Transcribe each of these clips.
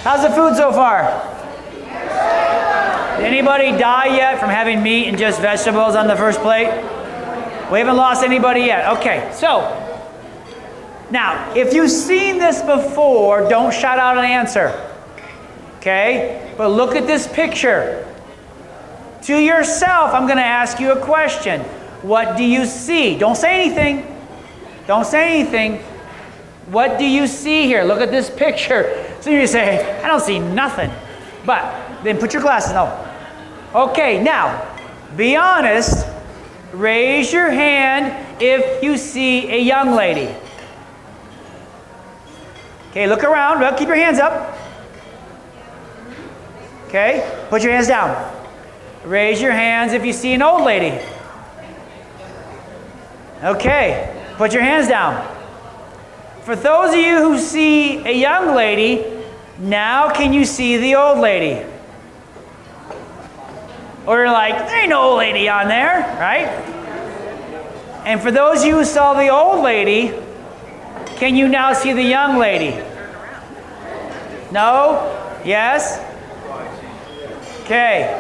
How's the food so far? Did anybody die yet from having meat and just vegetables on the first plate? We haven't lost anybody yet. Okay, so now, if you've seen this before, don't shout out an answer. Okay? But look at this picture. To yourself, I'm going to ask you a question. What do you see? Don't say anything. Don't say anything. What do you see here? Look at this picture. So you say, I don't see nothing. But then put your glasses on. Okay, now, be honest. Raise your hand if you see a young lady. Okay, look around. Well, keep your hands up. Okay, put your hands down. Raise your hands if you see an old lady. Okay, put your hands down. For those of you who see a young lady, now can you see the old lady? Or you're like, there ain't no old lady on there, right? And for those of you who saw the old lady, can you now see the young lady? No? Yes? Okay.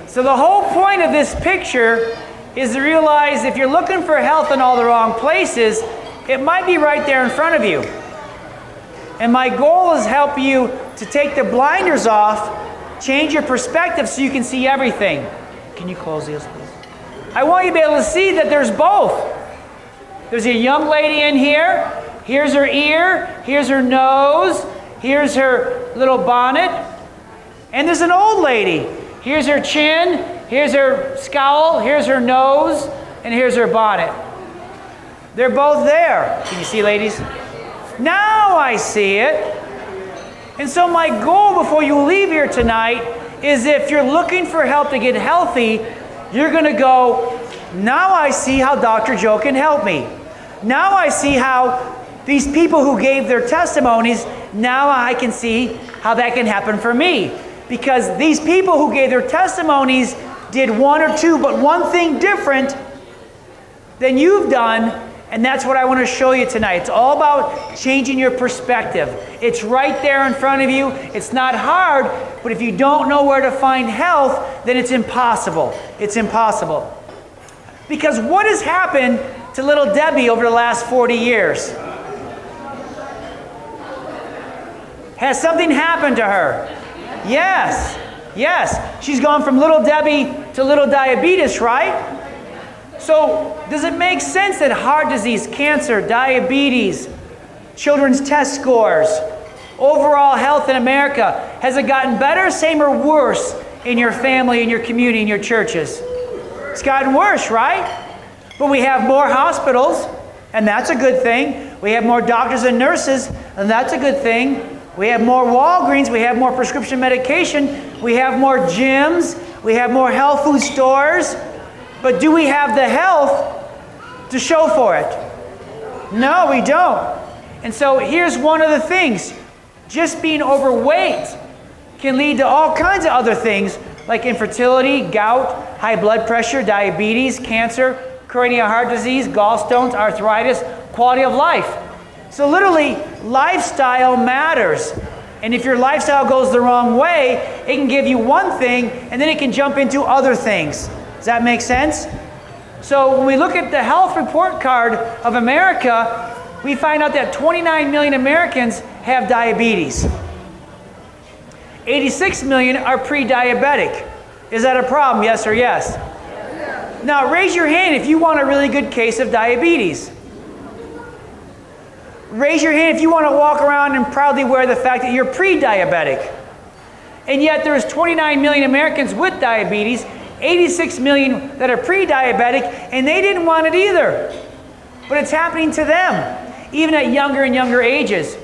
So the whole point of this picture is to realize if you're looking for health in all the wrong places, it might be right there in front of you. And my goal is help you to take the blinders off, change your perspective so you can see everything. Can you close this, please? I want you to be able to see that there's both. There's a young lady in here. Here's her ear. Here's her nose. Here's her little bonnet. And there's an old lady. Here's her chin. Here's her scowl. Here's her nose. And here's her bonnet. They're both there. Can you see, ladies? Now I see it. And so my goal before you leave here tonight is if you're looking for help to get healthy, you're going to go, now I see how Dr. Joe can help me. Now I see how these people who gave their testimonies, now I can see how that can happen for me. Because these people who gave their testimonies did one or two, but one thing different than you've done. And that's what I want to show you tonight. It's all about changing your perspective. It's right there in front of you. It's not hard, but if you don't know where to find health, then it's impossible. It's impossible. Because what has happened to little Debbie over the last 40 years? Has something happened to her? Yes. Yes. She's gone from little Debbie to little diabetes, right? So, does it make sense that heart disease, cancer, diabetes, children's test scores, overall health in America, has it gotten better, same, or worse in your family, in your community, in your churches? It's gotten worse, right? But we have more hospitals, and that's a good thing. We have more doctors and nurses, and that's a good thing. We have more Walgreens, we have more prescription medication, we have more gyms, we have more health food stores. But do we have the health to show for it? No, we don't. And so here's one of the things. Just being overweight can lead to all kinds of other things like infertility, gout, high blood pressure, diabetes, cancer, coronary heart disease, gallstones, arthritis, quality of life. So literally, lifestyle matters. And if your lifestyle goes the wrong way, it can give you one thing, and then it can jump into other things. Does that make sense? So when we look at the health report card of America, we find out that 29 million Americans have diabetes. 86 million are pre-diabetic. Is that a problem? Yes or yes? Now raise your hand if you want a really good case of diabetes. Raise your hand if you want to walk around and proudly wear the fact that you're pre-diabetic. And yet there's 29 million Americans with diabetes, 86 million that are pre-diabetic, and they didn't want it either. But it's happening to them, even at younger and younger ages.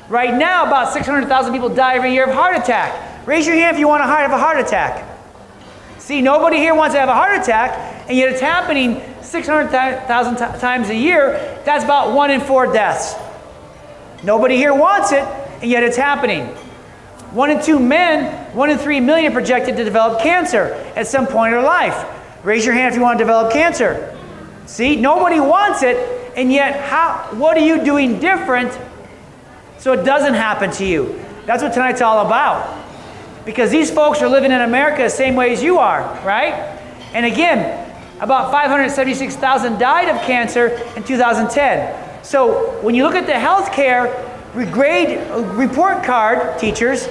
Right now, about 600,000 people die every year of heart attack. Raise your hand if you want to have a heart attack. See, nobody here wants to have a heart attack, and yet it's happening 600,000 times a year. That's about 1 in 4 deaths. Nobody here wants it, and yet it's happening. 1 in 2 men, 1 in 3 million are projected to develop cancer at some point in their life. Raise your hand if you want to develop cancer. See, nobody wants it, and yet what are you doing different so it doesn't happen to you? That's what tonight's all about. Because these folks are living in America the same way as you are, right? And again, about 576,000 died of cancer in 2010. So when you look at the healthcare report card, teachers,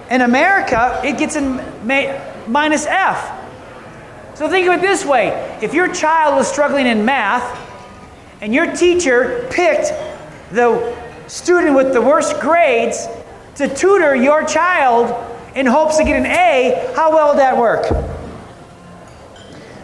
in America, it gets in minus F. So think of it this way. If your child was struggling in math and your teacher picked the student with the worst grades to tutor your child in hopes to get an A, how well would that work?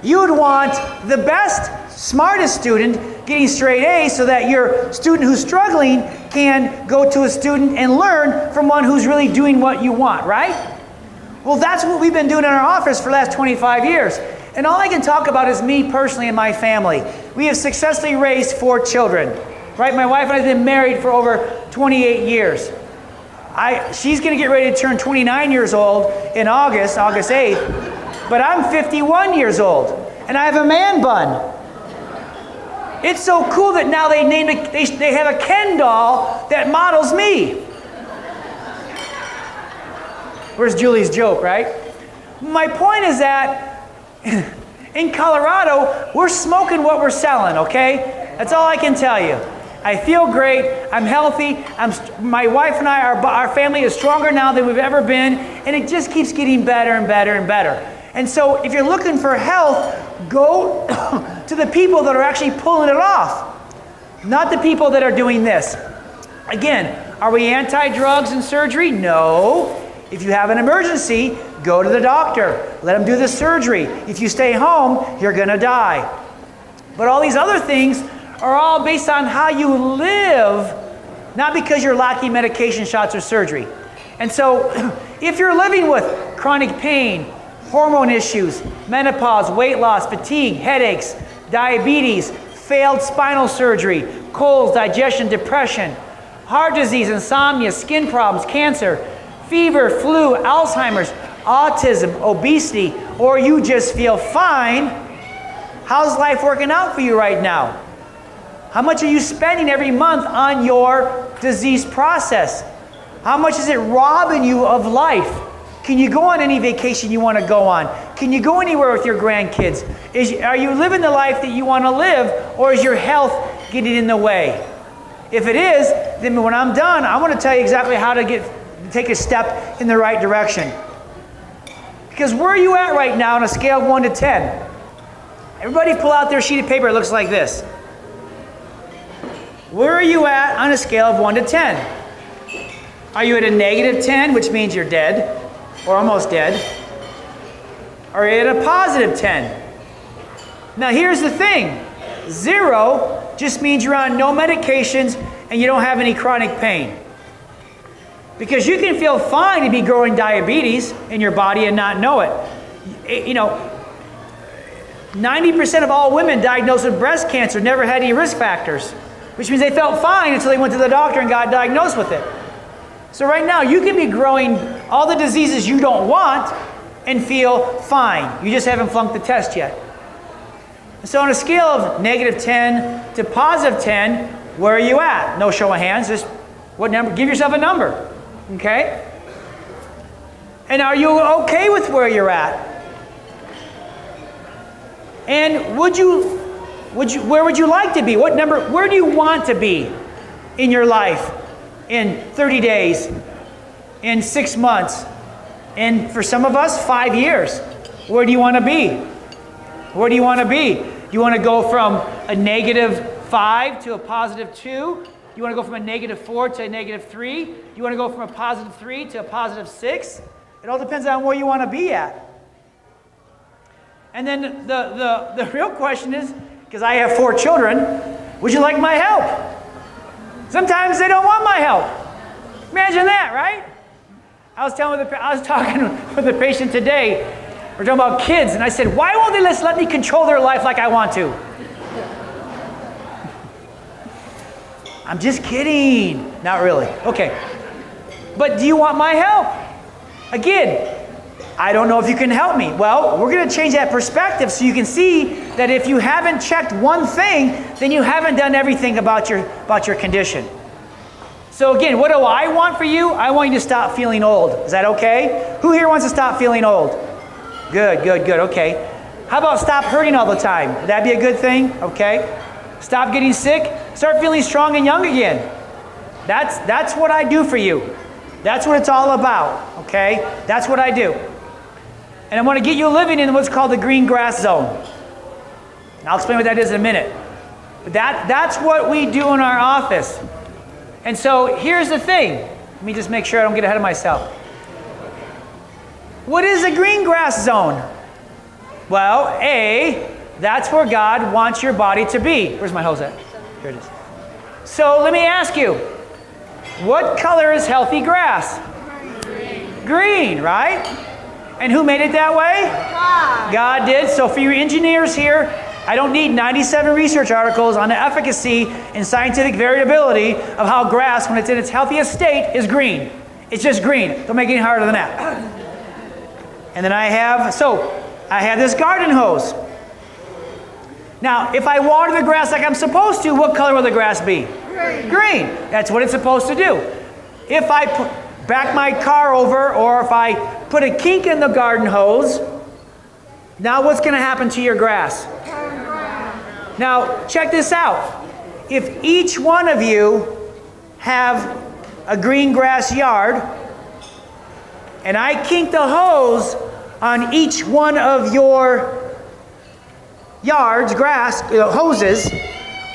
You would want the best, smartest student getting straight A's so that your student who's struggling can go to a student and learn from one who's really doing what you want, right? Well, that's what we've been doing in our office for the last 25 years. And all I can talk about is me personally and my family. We have successfully raised 4 children, right? My wife and I have been married for over 28 years. She's going to get ready to turn 29 years old in August 8th, but I'm 51 years old, and I have a man bun. It's so cool that now they have a Ken doll that models me. Where's Julie's joke, right? My point is that in Colorado, we're smoking what we're selling, okay? That's all I can tell you. I feel great. I'm healthy. My wife and our family is stronger now than we've ever been, and it just keeps getting better and better and better. And so if you're looking for health, go to the people that are actually pulling it off, not the people that are doing this. Again, are we anti-drugs and surgery? No. If you have an emergency, go to the doctor. Let them do the surgery. If you stay home, you're going to die. But all these other things are all based on how you live, not because you're lacking medication, shots, or surgery. And so if you're living with chronic pain, hormone issues, menopause, weight loss, fatigue, headaches, diabetes, failed spinal surgery, colds, digestion, depression, heart disease, insomnia, skin problems, cancer, fever, flu, Alzheimer's, autism, obesity, or you just feel fine, how's life working out for you right now? How much are you spending every month on your disease process? How much is it robbing you of life? Can you go on any vacation you want to go on? Can you go anywhere with your grandkids? Are you living the life that you want to live, or is your health getting in the way? If it is, then when I'm done, I want to tell you exactly how to take a step in the right direction. Because where are you at right now on a scale of 1 to 10? Everybody pull out their sheet of paper. It looks like this. Where are you at on a scale of 1 to 10? Are you at a negative 10, which means you're dead, or almost dead? Or are you at a positive 10? Now here's the thing. 0 just means you're on no medications and you don't have any chronic pain. Because you can feel fine to be growing diabetes in your body and not know it. You know, 90% of all women diagnosed with breast cancer never had any risk factors, which means they felt fine until they went to the doctor and got diagnosed with it. So right now, you can be growing all the diseases you don't want and feel fine. You just haven't flunked the test yet. So on a scale of negative 10 to positive 10, where are you at? No show of hands, just what number? Give yourself a number, okay? And are you okay with where you're at? And where would you like to be? What number, where do you want to be in your life in 30 days, in 6 months, and for some of us, 5 years? Where do you want to be? Where do you want to be? Do you want to go from a negative 5 to a positive 2? Do you want to go from a negative 4 to a negative 3? Do you want to go from a positive 3 to a positive 6? It all depends on where you want to be at. And then the real question is, because I have 4 children, would you like my help? Sometimes they don't want my help. Imagine that, right? I was talking with a patient today. We're talking about kids, and I said, why won't they let me control their life like I want to? I'm just kidding. Not really. Okay. But do you want my help? Again, I don't know if you can help me. Well, we're going to change that perspective so you can see that if you haven't checked one thing, then you haven't done everything about your condition. So again, what do I want for you? I want you to stop feeling old. Is that okay? Who here wants to stop feeling old? Good, good, good. Okay. How about stop hurting all the time? Would that be a good thing? Okay. Stop getting sick. Start feeling strong and young again. That's what I do for you. That's what it's all about. Okay. That's what I do. And I want to get you living in what's called the green grass zone. And I'll explain what that is in a minute. But that's what we do in our office. And so here's the thing. Let me just make sure I don't get ahead of myself. What is a green grass zone? Well, that's where God wants your body to be. Where's my hose at? Here it is. So let me ask you, what color is healthy grass? Green, right? And who made it that way? God did. So for you engineers here, I don't need 97 research articles on the efficacy and scientific variability of how grass, when it's in its healthiest state, is green. It's just green. Don't make it any harder than that. And then I have this garden hose. Now, if I water the grass like I'm supposed to, what color will the grass be? Green. That's what it's supposed to do. If I back my car over, or if I put a kink in the garden hose, now what's going to happen to your grass? Now, check this out. If each one of you have a green grass yard, and I kink the hose on each one of your yards, hoses,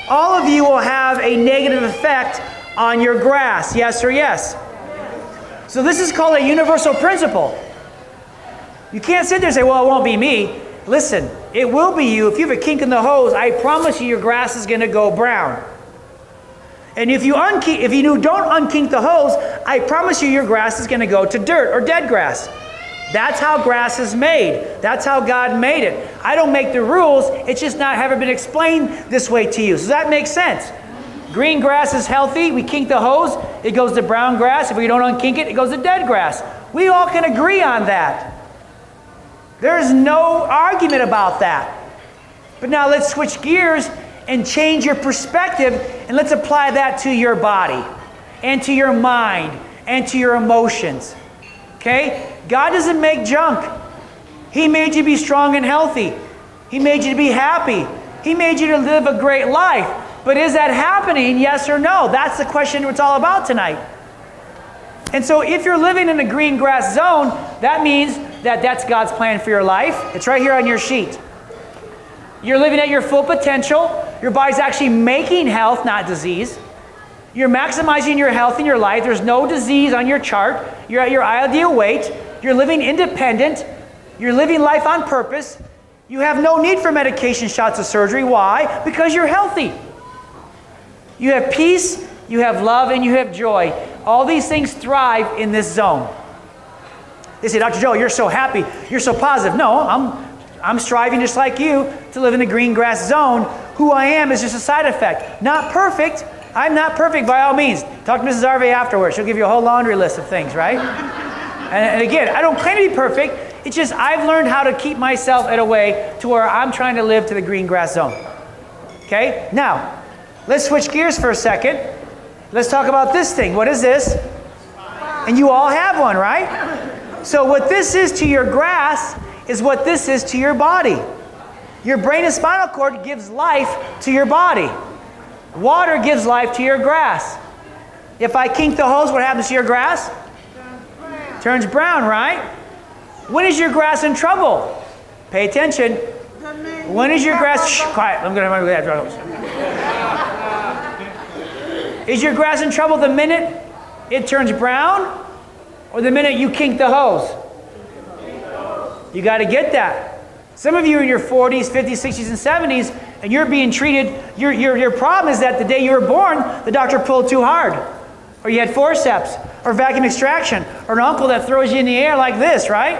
all of you will have a negative effect on your grass. Yes or yes? So this is called a universal principle. You can't sit there and say, well, it won't be me. Listen, it will be you. If you have a kink in the hose, I promise you your grass is going to go brown. And if you don't unkink the hose, I promise you your grass is going to go to dirt or dead grass. That's how grass is made. That's how God made it. I don't make the rules. It's just not ever been explained this way to you. So that makes sense. Green grass is healthy. We kink the hose. It goes to brown grass. If we don't unkink it, it goes to dead grass. We all can agree on that. There's no argument about that. But now let's switch gears and change your perspective, and let's apply that to your body and to your mind and to your emotions. Okay? God doesn't make junk. He made you to be strong and healthy. He made you to be happy. He made you to live a great life. But is that happening, yes or no? That's the question it's all about tonight. And so if you're living in a green grass zone, that means that's God's plan for your life. It's right here on your sheet. You're living at your full potential. Your body's actually making health, not disease. You're maximizing your health in your life. There's no disease on your chart. You're at your ideal weight. You're living independent. You're living life on purpose. You have no need for medication, shots of surgery. Why? Because you're healthy. You have peace, you have love, and you have joy. All these things thrive in this zone. They say, Dr. Joe, you're so happy. You're so positive. No, I'm striving just like you to live in the green grass zone. Who I am is just a side effect. Not perfect. I'm not perfect by all means. Talk to Mrs. Arvey afterwards. She'll give you a whole laundry list of things, right? and again, I don't claim to be perfect. It's just I've learned how to keep myself in a way to where I'm trying to live to the green grass zone. Okay? Now, let's switch gears for a second. Let's talk about this thing. What is this? And you all have one, right? So what this is to your grass is what this is to your body. Your brain and spinal cord gives life to your body. Water gives life to your grass. If I kink the hose, what happens to your grass? Turns brown, right? When is your grass in trouble? Pay attention. When is your grass... Shh, quiet. I'm going to remember that. Is your grass in trouble the minute it turns brown or the minute you kink the hose? You got to get that. Some of you are in your 40s, 50s, 60s, and 70s, and you're being treated, your problem is that the day you were born, the doctor pulled too hard. Or you had forceps, or vacuum extraction, or an uncle that throws you in the air like this, right?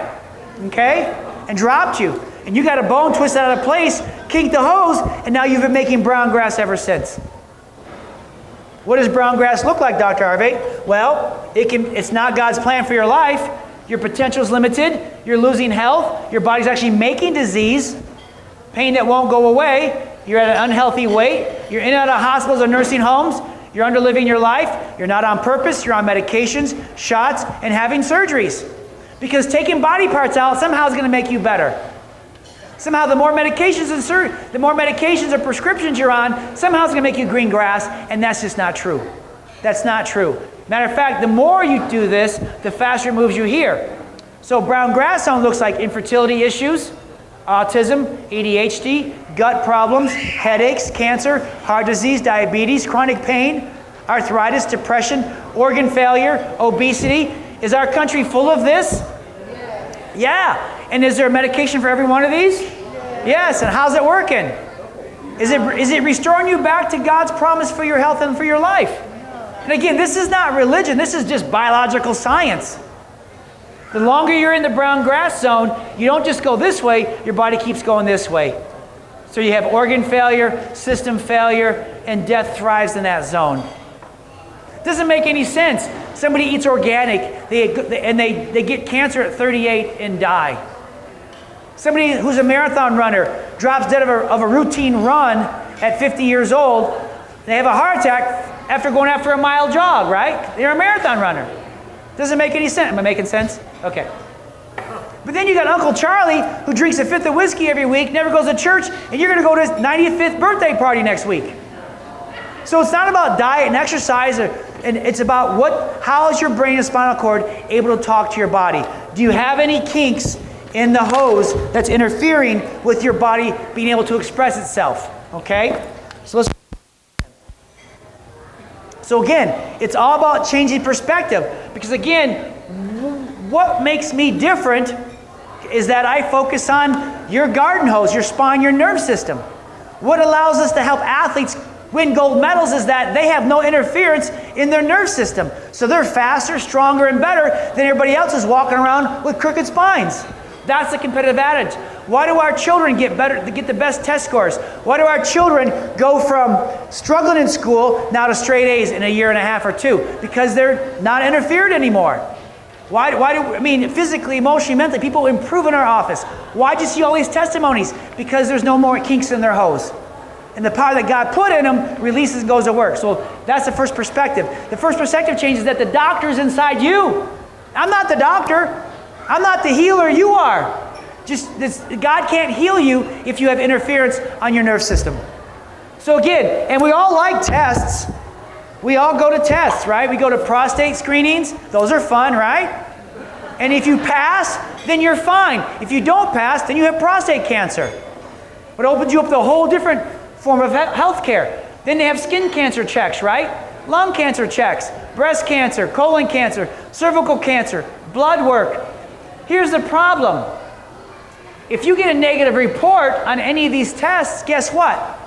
Okay? And dropped you. And you got a bone twisted out of place, kinked the hose, and now you've been making brown grass ever since. What does brown grass look like, Dr. Harvey? Well, it's not God's plan for your life. Your potential is limited. You're losing health. Your body's actually making disease, pain that won't go away. You're at an unhealthy weight. You're in and out of hospitals or nursing homes. You're underliving your life. You're not on purpose. You're on medications, shots, and having surgeries. Because taking body parts out somehow is going to make you better. Somehow the more medications or prescriptions you're on, somehow it's going to make you green grass, and that's just not true. That's not true. Matter of fact, the more you do this, the faster it moves you here. So brown grass zone looks like infertility issues, autism, ADHD, gut problems, headaches, cancer, heart disease, diabetes, chronic pain, arthritis, depression, organ failure, obesity. Is our country full of this? Yeah. And is there a medication for every one of these? Yes. And how's it working? Is it restoring you back to God's promise for your health and for your life? And again, this is not religion. This is just biological science. The longer you're in the brown grass zone, you don't just go this way, your body keeps going this way. So you have organ failure, system failure, and death thrives in that zone. Doesn't make any sense. Somebody eats organic, they get cancer at 38 and die. Somebody who's a marathon runner drops dead of a routine run at 50 years old. They have a heart attack after going after a mile jog, right? They're a marathon runner. Doesn't make any sense. Am I making sense? Okay. But then you got Uncle Charlie who drinks a fifth of whiskey every week, never goes to church, and you're going to go to his 95th birthday party next week. So it's not about diet and exercise, and it's about how is your brain and spinal cord able to talk to your body? Do you have any kinks in the hose that's interfering with your body being able to express itself? Okay? So again, it's all about changing perspective. Because again, what makes me different is that I focus on your garden hose, your spine, your nerve system. What allows us to help athletes win gold medals is that they have no interference in their nerve system. So they're faster, stronger, and better than everybody else is walking around with crooked spines. That's the competitive advantage. Why do our children get the best test scores? Why do our children go from struggling in school now to straight A's in a year and a half or two? Because they're not interfered anymore. Physically, emotionally, mentally, people improve in our office. Why do you see all these testimonies? Because there's no more kinks in their hose. And the power that God put in them releases and goes to work. So that's the first perspective. The first perspective change is that the doctor is inside you. I'm not the doctor. I'm not the healer. You are. God can't heal you if you have interference on your nerve system. So again, and we all like tests. We all go to tests, right? We go to prostate screenings. Those are fun, right? And if you pass, then you're fine. If you don't pass, then you have prostate cancer. But it opens you up to a whole different form of health care. Then they have skin cancer checks, right? Lung cancer checks, breast cancer, colon cancer, cervical cancer, blood work. Here's the problem. If you get a negative report on any of these tests, guess what?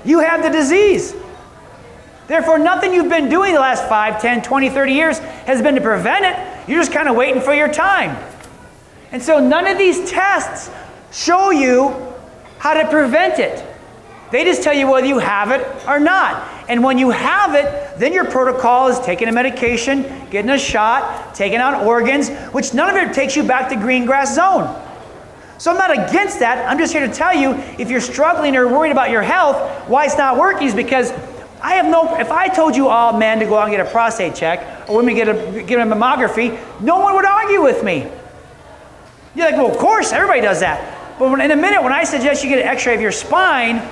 You have the disease. Therefore, nothing you've been doing the last 5, 10, 20, 30 years has been to prevent it. You're just kind of waiting for your time. And so none of these tests show you how to prevent it. They just tell you whether you have it or not. And when you have it, then your protocol is taking a medication, getting a shot, taking out organs, which none of it takes you back to green grass zone. So I'm not against that. I'm just here to tell you, if you're struggling or worried about your health, why it's not working is because if I told you all men to go out and get a prostate check, or women get a mammography, no one would argue with me. You're like, well, of course, everybody does that. But in a minute, when I suggest you get an x-ray of your spine,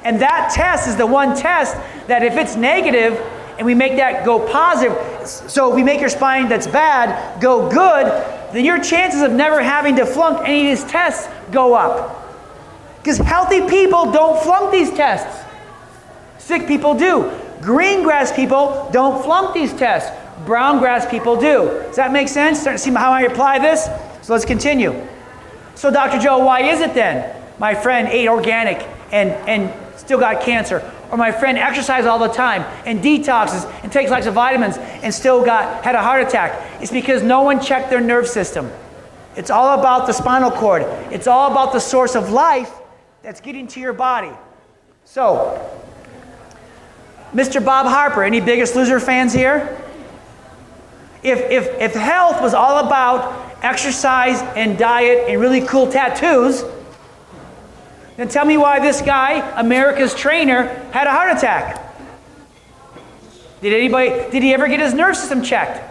and that test is the one test that if it's negative, and we make that go positive, so if we make your spine that's bad go good, then your chances of never having to flunk any of these tests go up. Because healthy people don't flunk these tests. Sick people do. Green grass people don't flunk these tests. Brown grass people do. Does that make sense? Start to see how I apply this? So let's continue. So Dr. Joe, why is it then my friend ate organic and still got cancer? Or my friend exercised all the time and detoxes and takes lots of vitamins and still had a heart attack? It's because no one checked their nerve system. It's all about the spinal cord. It's all about the source of life that's getting to your body. So, Mr. Bob Harper, any Biggest Loser fans here? If health was all about exercise and diet and really cool tattoos, Then tell me why this guy, America's trainer, had a heart attack. Did he ever get his nerve system checked?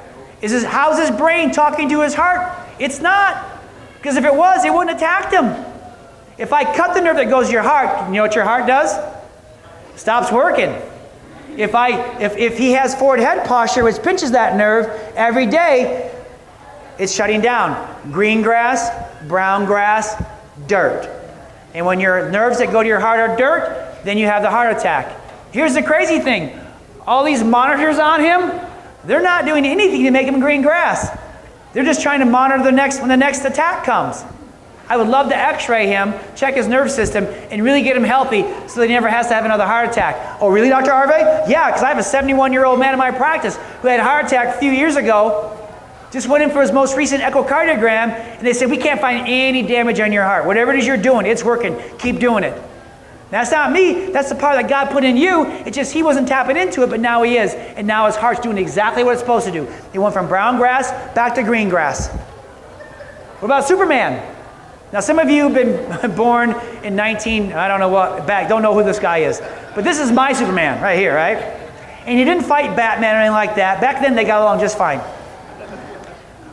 How's his brain talking to his heart? It's not. Because if it was, it wouldn't attack him. If I cut the nerve that goes to your heart, you know what your heart does? Stops working. If he has forward head posture, which pinches that nerve every day, it's shutting down. Green grass, brown grass, dirt. And when your nerves that go to your heart are dirt, then you have the heart attack. Here's the crazy thing. All these monitors on him, they're not doing anything to make him green grass. They're just trying to monitor when the next attack comes. I would love to x-ray him, check his nerve system, and really get him healthy so that he never has to have another heart attack. Oh, really, Dr. Harvey? Yeah, because I have a 71-year-old man in my practice who had a heart attack a few years ago, just went in for his most recent echocardiogram, and they said, we can't find any damage on your heart. Whatever it is you're doing, it's working. Keep doing it. That's not me. That's the power that God put in you. It's just he wasn't tapping into it, but now he is. And now his heart's doing exactly what it's supposed to do. He went from brown grass back to green grass. What about Superman? Now, some of you have been born in don't know who this guy is. But this is my Superman right here, right? And he didn't fight Batman or anything like that. Back then, they got along just fine.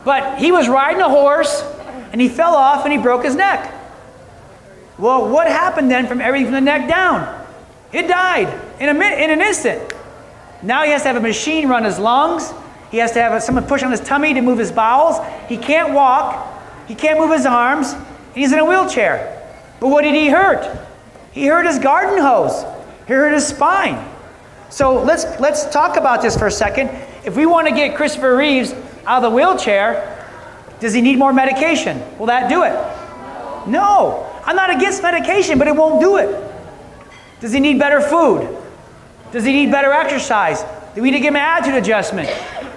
But he was riding a horse, and he fell off, and he broke his neck. Well, what happened then from everything from the neck down? It died in an instant. Now he has to have a machine run his lungs. He has to have someone push on his tummy to move his bowels. He can't walk. He can't move his arms. He's in a wheelchair. But what did he hurt? He hurt his garden hose. He hurt his spine. So let's talk about this for a second. If we want to get Christopher Reeves out of the wheelchair, does he need more medication? Will that do it? No. I'm not against medication, but it won't do it. Does he need better food? Does he need better exercise? Do we need to give him an attitude adjustment?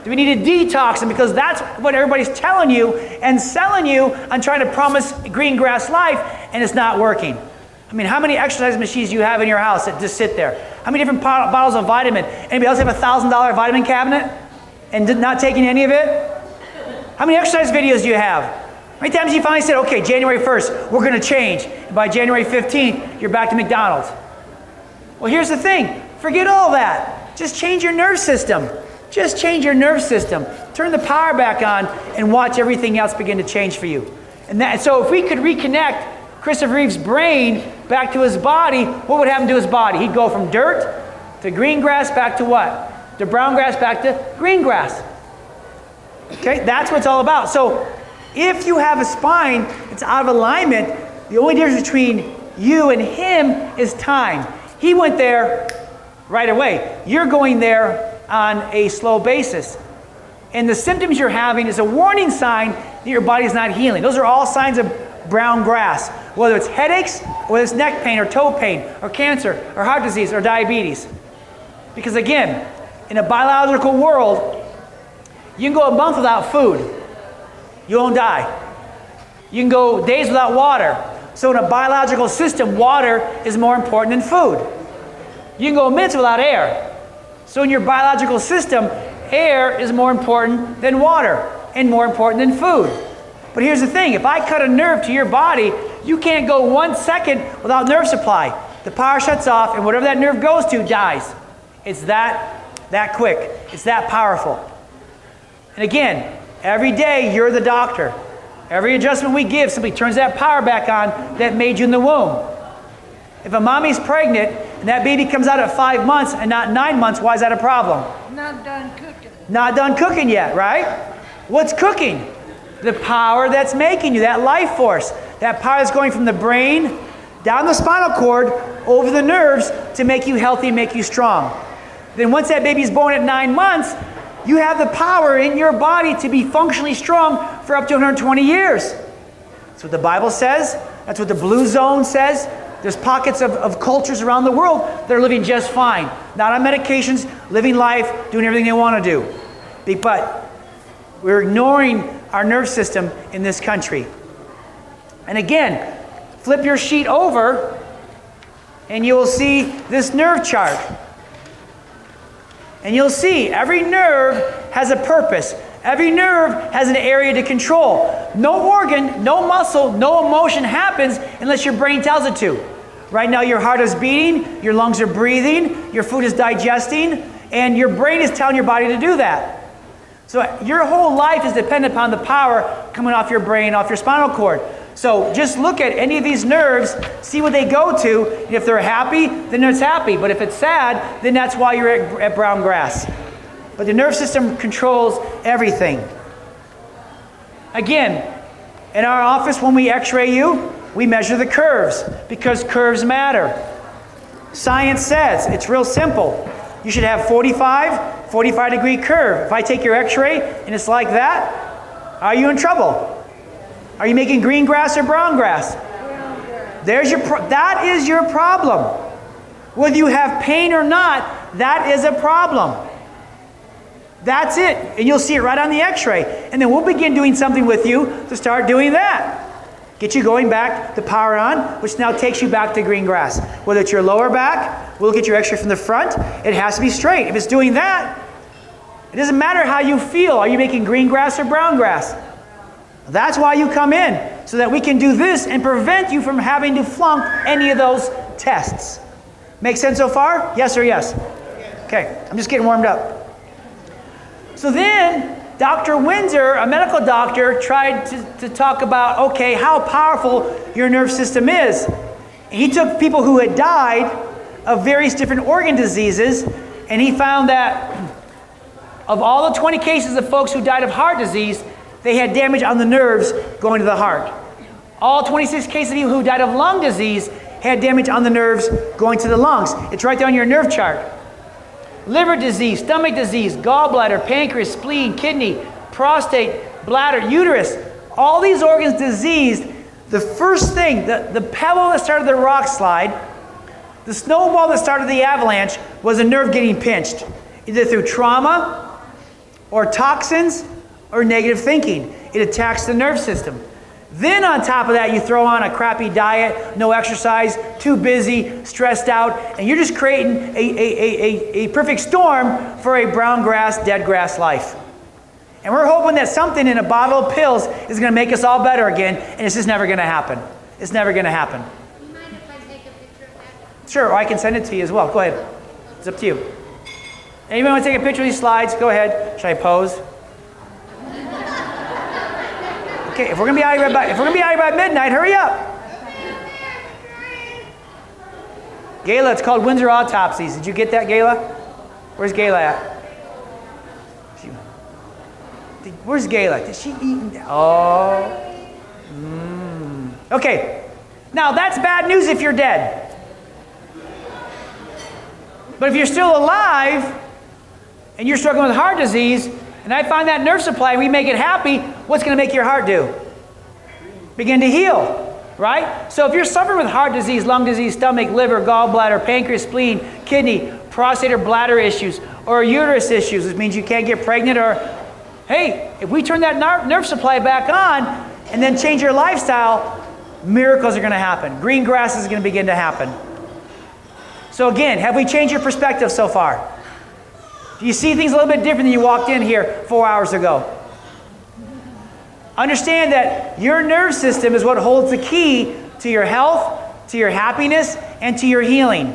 Do we need to detox him? Because that's what everybody's telling you and selling you on trying to promise green grass life, and it's not working. I mean, how many exercise machines do you have in your house that just sit there? How many different bottles of vitamin? Anybody else have a $1,000 vitamin cabinet and not taking any of it? How many exercise videos do you have? How many times you finally said, okay, January 1st, we're going to change. And by January 15th, you're back to McDonald's. Well, here's the thing. Forget all that. Just change your nerve system. Just change your nerve system. Turn the power back on and watch everything else begin to change for you. So if we could reconnect Christopher Reeves' brain back to his body, what would happen to his body? He'd go from dirt to green grass back to what? To brown grass back to green grass. Okay, that's what it's all about. So if you have a spine that's out of alignment, the only difference between you and him is time. He went there right away. You're going there on a slow basis. And the symptoms you're having is a warning sign that your body's not healing. Those are all signs of brown grass, whether it's headaches, whether it's neck pain or toe pain or cancer or heart disease or diabetes. Because again, in a biological world, you can go a month without food. You won't die. You can go days without water. So in a biological system, water is more important than food. You can go minutes without air. So in your biological system, air is more important than water and more important than food. But here's the thing. If I cut a nerve to your body, you can't go 1 second without nerve supply. The power shuts off, and whatever that nerve goes to dies. It's that quick. It's that powerful. And again, every day you're the doctor. Every adjustment we give simply turns that power back on that made you in the womb. If a mommy's pregnant and that baby comes out at 5 months and not 9 months, why is that a problem? Not done cooking. Not done cooking yet, right? What's cooking? The power that's making you, that life force. That power that's going from the brain down the spinal cord over the nerves to make you healthy and make you strong. Then once that baby's born at 9 months, you have the power in your body to be functionally strong for up to 120 years. That's what the Bible says. That's what the blue zone says. There's pockets of cultures around the world that are living just fine. Not on medications, living life, doing everything they want to do. But we're ignoring our nerve system in this country. And again, flip your sheet over and you will see this nerve chart. And you'll see every nerve has a purpose. Every nerve has an area to control. No organ, no muscle, no emotion happens unless your brain tells it to. Right now your heart is beating, your lungs are breathing, your food is digesting, and your brain is telling your body to do that. So your whole life is dependent upon the power coming off your brain, off your spinal cord. So just look at any of these nerves, see what they go to. If they're happy, then it's happy. But if it's sad, then that's why you're at brown grass. But the nerve system controls everything. Again, in our office when we x-ray you, we measure the curves because curves matter. Science says it's real simple. You should have 45 degree curve. If I take your x-ray and it's like that, are you in trouble? Are you making green grass or brown grass? There's that is your problem. Whether you have pain or not, that is a problem. That's it. And you'll see it right on the x-ray. And then we'll begin doing something with you to start doing that. Get you going back, the power on, which now takes you back to green grass. Whether it's your lower back, we'll look at your x-ray from the front. It has to be straight. If it's doing that, it doesn't matter how you feel. Are you making green grass or brown grass? That's why you come in, so that we can do this and prevent you from having to flunk any of those tests. Make sense so far? Yes or yes? Okay, I'm just getting warmed up. So then, Dr. Windsor, a medical doctor, tried to talk about, okay, how powerful your nerve system is. He took people who had died of various different organ diseases, and he found that of all the 20 cases of folks who died of heart disease, they had damage on the nerves going to the heart. All 26 cases of people who died of lung disease had damage on the nerves going to the lungs. It's right there on your nerve chart. Liver disease, stomach disease, gallbladder, pancreas, spleen, kidney, prostate, bladder, uterus, all these organs diseased. The first thing, the pebble that started the rock slide, the snowball that started the avalanche was a nerve getting pinched, either through trauma or toxins or negative thinking. It attacks the nerve system. Then on top of that, you throw on a crappy diet, no exercise, too busy, stressed out, and you're just creating a perfect storm for a brown grass, dead grass life. And we're hoping that something in a bottle of pills is going to make us all better again, and it's just never going to happen. It's never going to happen. Do you mind if I take a picture of that? Sure, or I can send it to you as well. Go ahead. It's up to you. Anybody want to take a picture of these slides? Go ahead. Should I pose? Okay, if we're gonna be out here by midnight, hurry up. Gayla, it's called Windsor Autopsies. Did you get that, Gayla? Where's Gayla at? Where's Gayla? Did she eat? Oh. Okay. Now that's bad news if you're dead. But if you're still alive and you're struggling with heart disease, and I find that nerve supply and we make it happy, what's going to make your heart do? Begin to heal, right? So if you're suffering with heart disease, lung disease, stomach, liver, gallbladder, pancreas, spleen, kidney, prostate or bladder issues, or uterus issues, which means you can't get pregnant, or, hey, if we turn that nerve supply back on and then change your lifestyle, miracles are going to happen. Green grass is going to begin to happen. So again, have we changed your perspective so far? Do you see things a little bit different than you walked in here 4 hours ago? Understand that your nerve system is what holds the key to your health, to your happiness, and to your healing.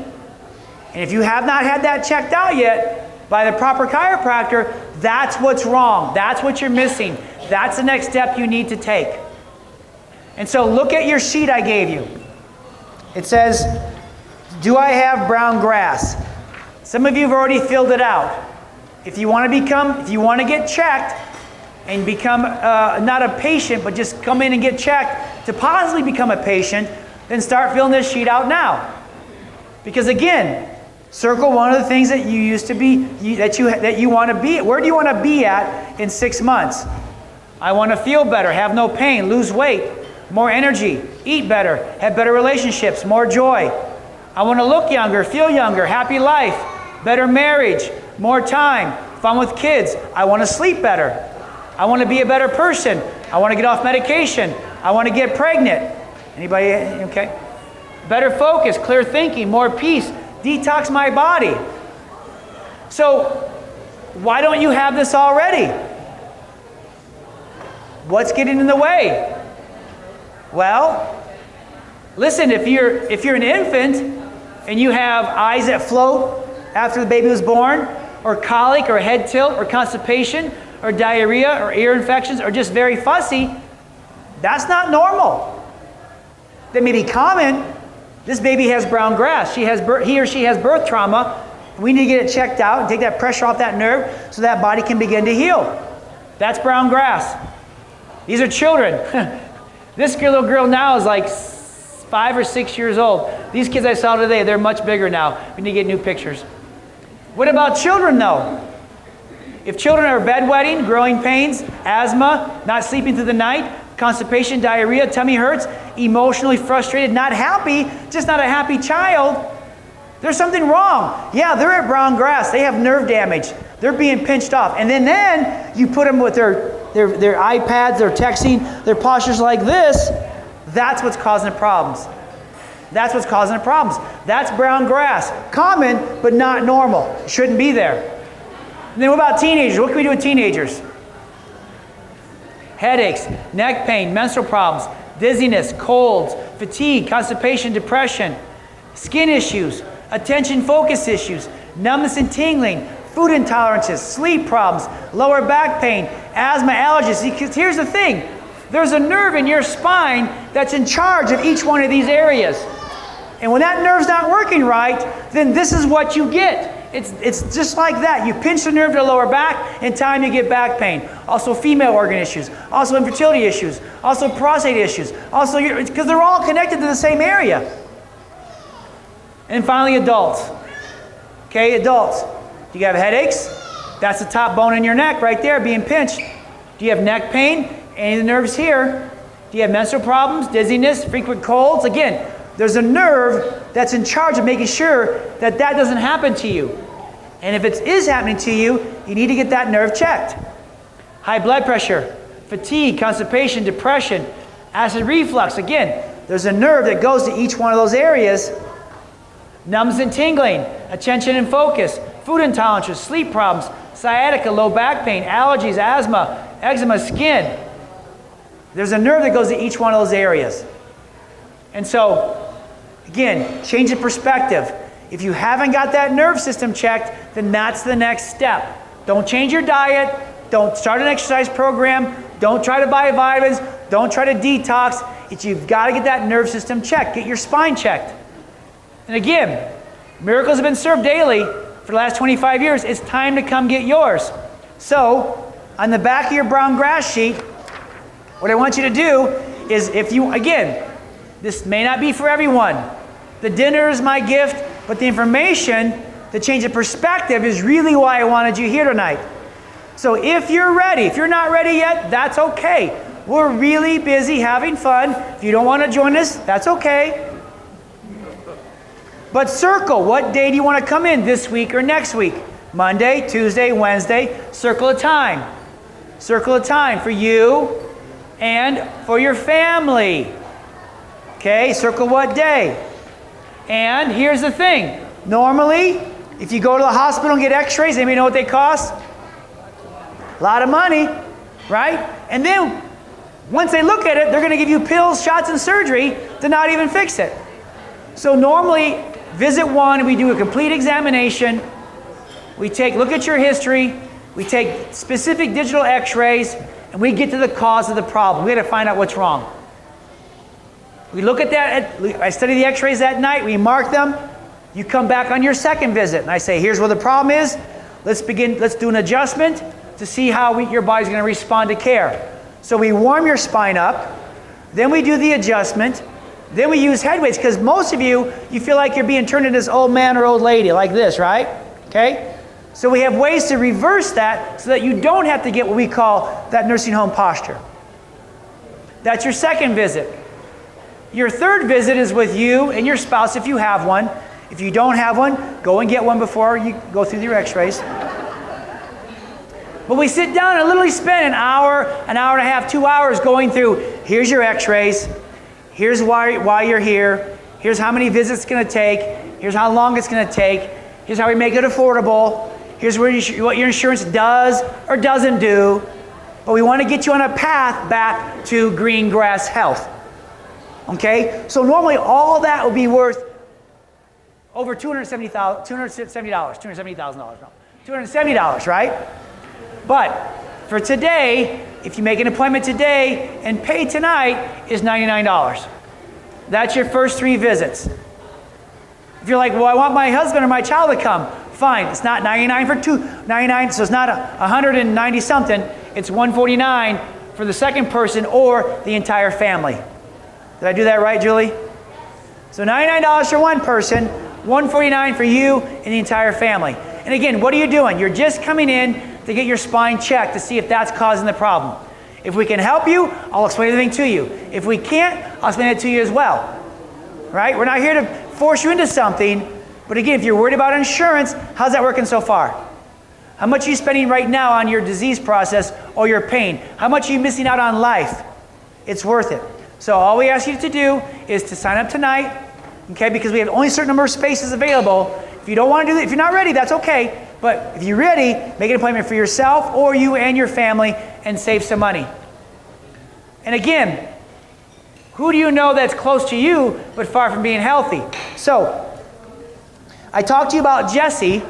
And if you have not had that checked out yet by the proper chiropractor, that's what's wrong. That's what you're missing. That's the next step you need to take. And so look at your sheet I gave you. It says, do I have brown grass? Some of you have already filled it out. If you want to get checked and become not a patient, but just come in and get checked to possibly become a patient, then start filling this sheet out now. Because again, circle one of the things that you used to be, that you want to be. Where do you want to be at in 6 months? I want to feel better, have no pain, lose weight, more energy, eat better, have better relationships, more joy. I want to look younger, feel younger, happy life, better marriage, more time, fun with kids. I want to sleep better. I want to be a better person. I want to get off medication. I want to get pregnant. Anybody? Okay. Better focus, clear thinking, more peace, detox my body. So why don't you have this already? What's getting in the way? Well, Listen, if you're an infant and you have eyes that float after the baby was born, or colic, or head tilt, or constipation, or diarrhea, or ear infections, or just very fussy, that's not normal. That may be common. This baby has brown grass. He or she has birth trauma. We need to get it checked out and take that pressure off that nerve so that body can begin to heal. That's brown grass. These are children. This little girl now is like 5 or 6 years old. These kids I saw today, they're much bigger now. We need to get new pictures. What about children though? If children are bedwetting, growing pains, asthma, not sleeping through the night, constipation, diarrhea, tummy hurts, emotionally frustrated, not happy, just not a happy child, there's something wrong. Yeah, they're at brown grass. They have nerve damage. They're being pinched off. And then you put them with their iPads, their texting, their postures like this. That's what's causing the problems. That's what's causing the problems. That's brown grass. Common, but not normal. Shouldn't be there. And then what about teenagers? What can we do with teenagers? Headaches, neck pain, menstrual problems, dizziness, colds, fatigue, constipation, depression, skin issues, attention focus issues, numbness and tingling, food intolerances, sleep problems, lower back pain, asthma, allergies. Because here's the thing. There's a nerve in your spine that's in charge of each one of these areas. And when that nerve's not working right, then this is what you get. It's just like that. You pinch the nerve to the lower back, in time you get back pain. Also female organ issues. Also infertility issues. Also prostate issues. Also, because they're all connected to the same area. And finally, adults. Okay, adults. Do you have headaches? That's the top bone in your neck right there being pinched. Do you have neck pain? Any of the nerves here? Do you have menstrual problems, dizziness, frequent colds? Again, there's a nerve that's in charge of making sure that that doesn't happen to you. And if it is happening to you, you need to get that nerve checked. High blood pressure, fatigue, constipation, depression, acid reflux. Again, there's a nerve that goes to each one of those areas. Numbness and tingling, attention and focus, food intolerances, sleep problems, sciatica, low back pain, allergies, asthma, eczema, skin. There's a nerve that goes to each one of those areas. And so, again, change the perspective. If you haven't got that nerve system checked, then that's the next step. Don't change your diet. Don't start an exercise program. Don't try to buy vitamins. Don't try to detox. You've got to get that nerve system checked. Get your spine checked. And again, miracles have been served daily for the last 25 years. It's time to come get yours. So, on the back of your brown grass sheet, what I want you to do is this may not be for everyone. The dinner is my gift, but the information to change the perspective is really why I wanted you here tonight. So if you're ready, if you're not ready yet, that's okay. We're really busy having fun. If you don't want to join us, that's okay. But circle, what day do you want to come in, this week or next week? Monday, Tuesday, Wednesday, circle a time. Circle a time for you and for your family. Okay, circle what day. And here's the thing. Normally, if you go to the hospital and get x-rays, anybody know what they cost? A lot of money, right? And then, once they look at it, they're going to give you pills, shots, and surgery to not even fix it. So normally, visit one, we do a complete examination. We look at your history. We take specific digital x-rays, and we get to the cause of the problem. We got to find out what's wrong. We look at that. I study the x-rays that night. We mark them. You come back on your second visit, and I say, here's where the problem is. Let's do an adjustment to see how your body's going to respond to care. So we warm your spine up. Then we do the adjustment. Then we use head weights, because most of you feel like you're being turned into this old man or old lady like this, right? Okay? So we have ways to reverse that so that you don't have to get what we call that nursing home posture. That's your second visit. Your third visit is with you and your spouse if you have one. If you don't have one, go and get one before you go through your x-rays. But we sit down and literally spend an hour and a half, 2 hours going through, here's your x-rays, here's why you're here, here's how many visits it's going to take, here's how long it's going to take, here's how we make it affordable, here's what your insurance does or doesn't do. But we want to get you on a path back to green grass health. Okay? So normally all that would be worth over $270,000, right? But for today, if you make an appointment today and pay tonight, is $99. That's your first 3 visits. If you're like, well, I want my husband or my child to come, fine. It's not $99 for 299, so it's not $190 something. It's $149 for the second person or the entire family. Did I do that right, Julie? So $99 for one person, $149 for you and the entire family. And again, what are you doing? You're just coming in to get your spine checked to see if that's causing the problem. If we can help you, I'll explain everything to you. If we can't, I'll explain it to you as well. Right? We're not here to force you into something, but again, if you're worried about insurance, how's that working so far? How much are you spending right now on your disease process or your pain? How much are you missing out on life? It's worth it. So all we ask you to do is to sign up tonight, okay, because we have only a certain number of spaces available. If you don't want to do that, if you're not ready, that's okay. But if you're ready, make an appointment for yourself or you and your family and save some money. And again, who do you know that's close to you but far from being healthy? So, I talked to you about Jesse,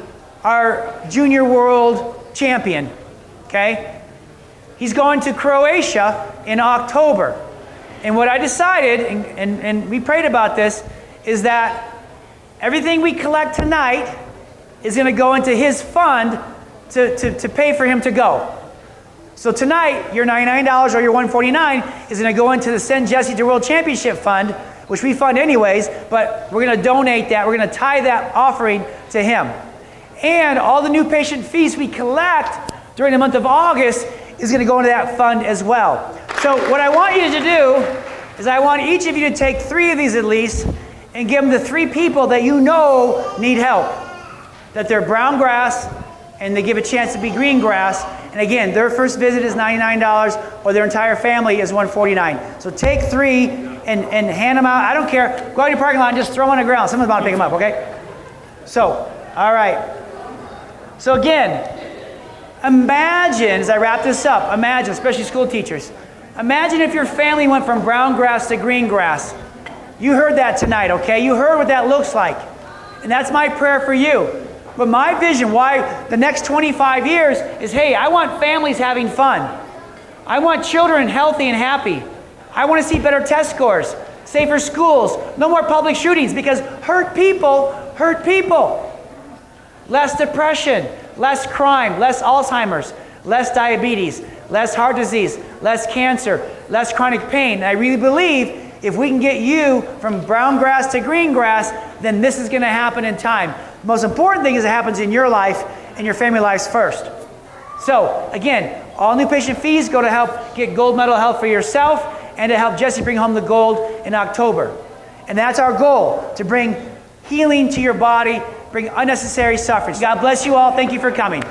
our junior world champion, okay? He's going to Croatia in October. And what I decided, and we prayed about this, is that everything we collect tonight is going to go into his fund to pay for him to go. So tonight, your $99 or your $149 is going to go into the Send Jesse to World Championship Fund, which we fund anyways, but we're going to donate that. We're going to tie that offering to him. And all the new patient fees we collect during the month of August is going to go into that fund as well. So what I want you to do is I want each of you to take 3 of these at least and give them to 3 people that you know need help. That they're brown grass and they give a chance to be green grass. And again, their first visit is $99 or their entire family is $149. So take 3 and hand them out. I don't care. Go out in your parking lot and just throw them on the ground. Someone's about to pick them up, okay? So, all right. So again, imagine, as I wrap this up, imagine, especially school teachers, imagine if your family went from brown grass to green grass. You heard that tonight, okay? You heard what that looks like. And that's my prayer for you. But my vision, why the next 25 years is, hey, I want families having fun. I want children healthy and happy. I want to see better test scores, safer schools, no more public shootings, because hurt people hurt people. Less depression, less crime, less Alzheimer's, less diabetes, less heart disease, less cancer, less chronic pain. And I really believe if we can get you from brown grass to green grass, then this is going to happen in time. The most important thing is it happens in your life and your family lives first. So again, all new patient fees go to help get gold medal health for yourself and to help Jesse bring home the gold in October. And that's our goal, to bring healing to your body, bring unnecessary suffering. God bless you all. Thank you for coming.